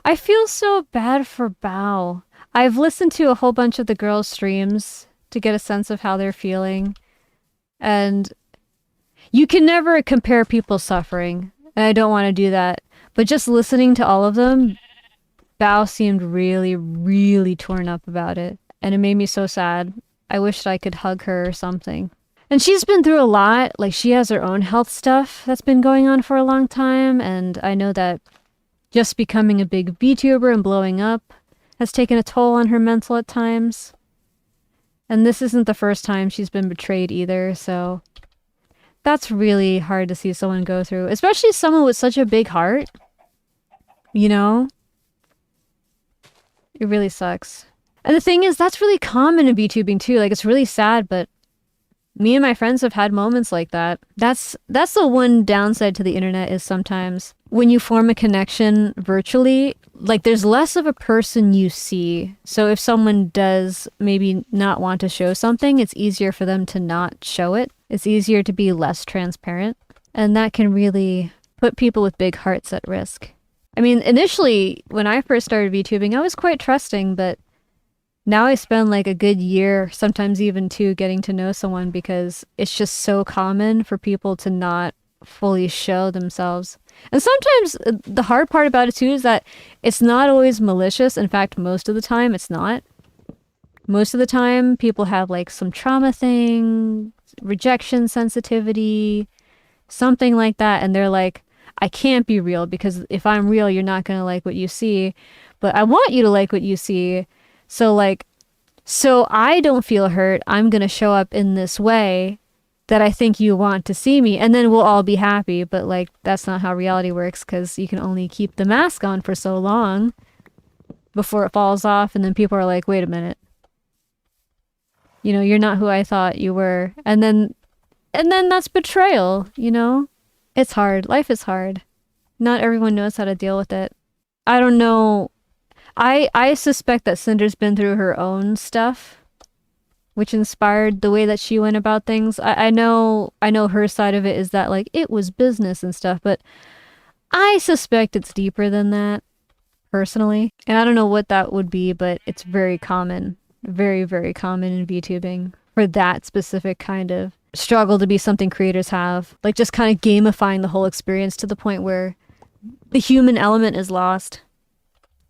I feel so bad for Bao. I've listened to a whole bunch of the girls' streams to get a sense of how they're feeling. And you can never compare people's suffering. And I don't want to do that. But just listening to all of them, Bao seemed really, really torn up about it. And it made me so sad. I wished I could hug her or something. And she's been through a lot. Like, she has her own health stuff that's been going on for a long time. And I know that just becoming a big VTuber and blowing up has taken a toll on her mental at times. And this isn't the first time she's been betrayed either, so that's really hard to see someone go through, especially someone with such a big heart. You know? It really sucks. And the thing is, that's really common in VTubing too. Like, it's really sad, but me and my friends have had moments like that. That's the one downside to the internet, is sometimes when you form a connection virtually, like, there's less of a person you see. So if someone does maybe not want to show something, it's easier for them to not show it. It's easier to be less transparent. And that can really put people with big hearts at risk. I mean, initially, when I first started VTubing, I was quite trusting, but now I spend like a good year, sometimes even two, getting to know someone, because it's just so common for people to not fully show themselves. And sometimes the hard part about it too is that it's not always malicious. In fact, most of the time it's not. Most of the time people have like some trauma thing, rejection sensitivity, something like that. And they're like, I can't be real, because if I'm real, you're not going to like what you see. But I want you to like what you see. So like, so I don't feel hurt, I'm going to show up in this way that I think you want to see me, and then we'll all be happy. But like, that's not how reality works, because you can only keep the mask on for so long before it falls off, and then people are like, wait a minute, you know, you're not who I thought you were. And then that's betrayal, you know? It's hard. Life is hard. Not everyone knows how to deal with it. I don't know. I suspect that Sinder's been through her own stuff, which inspired the way that she went about things. I know her side of it is that like it was business and stuff, but I suspect it's deeper than that, personally. And I don't know what that would be, but it's very common, very, very common in VTubing for that specific kind of struggle to be something creators have. Like, just kind of gamifying the whole experience to the point where the human element is lost.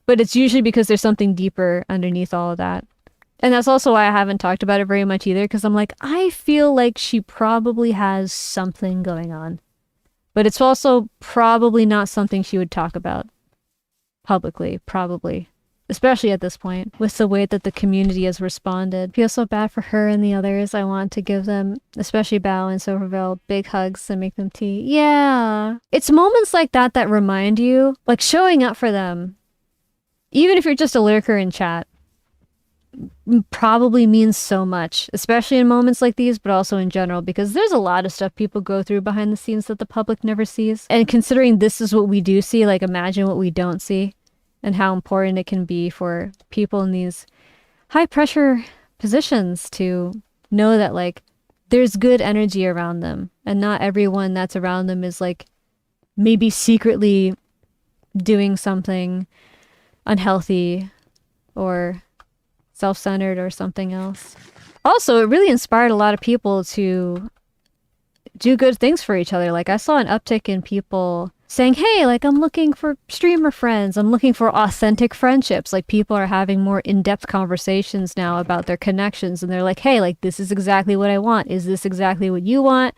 But it's usually because there's something deeper underneath all of that. And that's also why I haven't talked about it very much either, because I'm like, I feel like she probably has something going on. But it's also probably not something she would talk about publicly, probably. Especially at this point, with the way that the community has responded. I feel so bad for her and the others. I want to give them, especially Bao and Silverville, big hugs and make them tea. Yeah. It's moments like that that remind you, like, showing up for them, even if you're just a lurker in chat, probably means so much, especially in moments like these, but also in general, because there's a lot of stuff people go through behind the scenes that the public never sees. And considering this is what we do see, like, imagine what we don't see and how important it can be for people in these high pressure positions to know that, like, there's good energy around them, and not everyone that's around them is like maybe secretly doing something unhealthy or self-centered or something else. Also, it really inspired a lot of people to do good things for each other. Like, I saw an uptick in people saying, hey, like, I'm looking for streamer friends. I'm looking for authentic friendships. Like, people are having more in-depth conversations now about their connections. And they're like, hey, like, this is exactly what I want. Is this exactly what you want?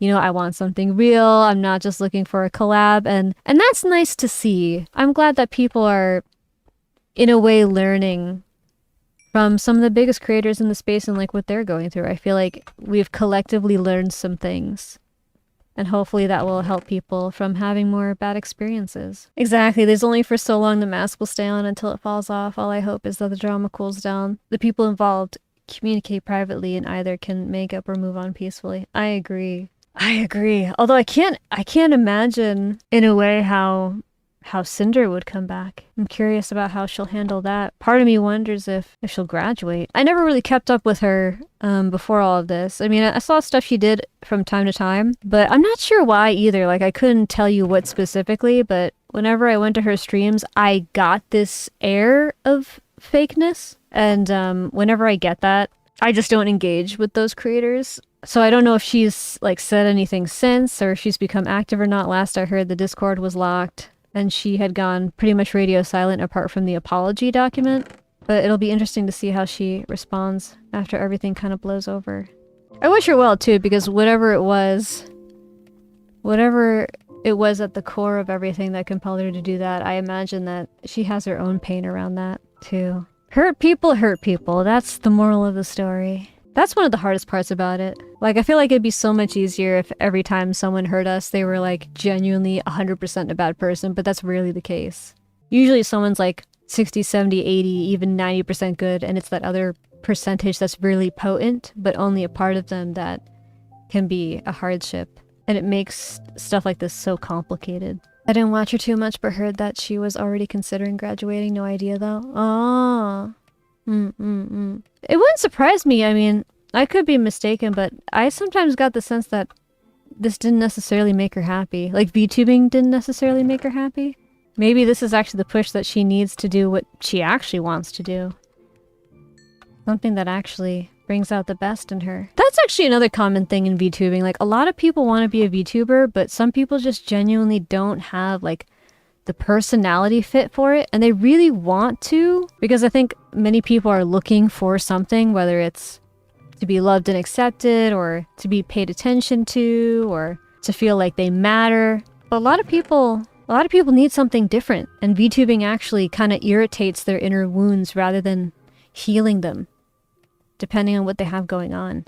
You know, I want something real. I'm not just looking for a collab. And that's nice to see. I'm glad that people are, in a way, learning from some of the biggest creators in the space and like what they're going through. I feel like we've collectively learned some things, and hopefully that will help people from having more bad experiences. Exactly. There's only for so long the mask will stay on until it falls off. All I hope is that the drama cools down. The people involved communicate privately and either can make up or move on peacefully. I agree. Although I can't imagine in a way how Sinder would come back. I'm curious about how she'll handle that. Part of me wonders if she'll graduate. I never really kept up with her before all of this. I mean, I saw stuff she did from time to time, but I'm not sure why either. Like, I couldn't tell you what specifically, but whenever I went to her streams, I got this air of fakeness. And whenever I get that, I just don't engage with those creators. So I don't know if she's like said anything since or if she's become active or not. Last I heard, the Discord was locked and she had gone pretty much radio silent apart from the apology document. But it'll be interesting to see how she responds after everything kind of blows over. I wish her well too, because whatever it was at the core of everything that compelled her to do that, I imagine that she has her own pain around that too. Hurt people hurt people. That's the moral of the story. That's one of the hardest parts about it. Like, I feel like it'd be so much easier if every time someone hurt us, they were like genuinely 100% a bad person, but that's rarely the case. Usually someone's like 60, 70, 80, even 90% good, and it's that other percentage that's really potent, but only a part of them that can be a hardship. And it makes stuff like this so complicated. I didn't watch her too much, but heard that she was already considering graduating. No idea though. Oh. It wouldn't surprise me. I mean, I could be mistaken, but I sometimes got the sense that this didn't necessarily make her happy. Like, VTubing didn't necessarily make her happy. Maybe this is actually the push that she needs to do what she actually wants to do. Something that actually brings out the best in her. That's actually another common thing in VTubing. Like, a lot of people want to be a VTuber, but some people just genuinely don't have, like, the personality fit for it, and they really want to, because I think many people are looking for something, whether it's to be loved and accepted, or to be paid attention to, or to feel like they matter. But a lot of people need something different, and VTubing actually kind of irritates their inner wounds rather than healing them, depending on what they have going on.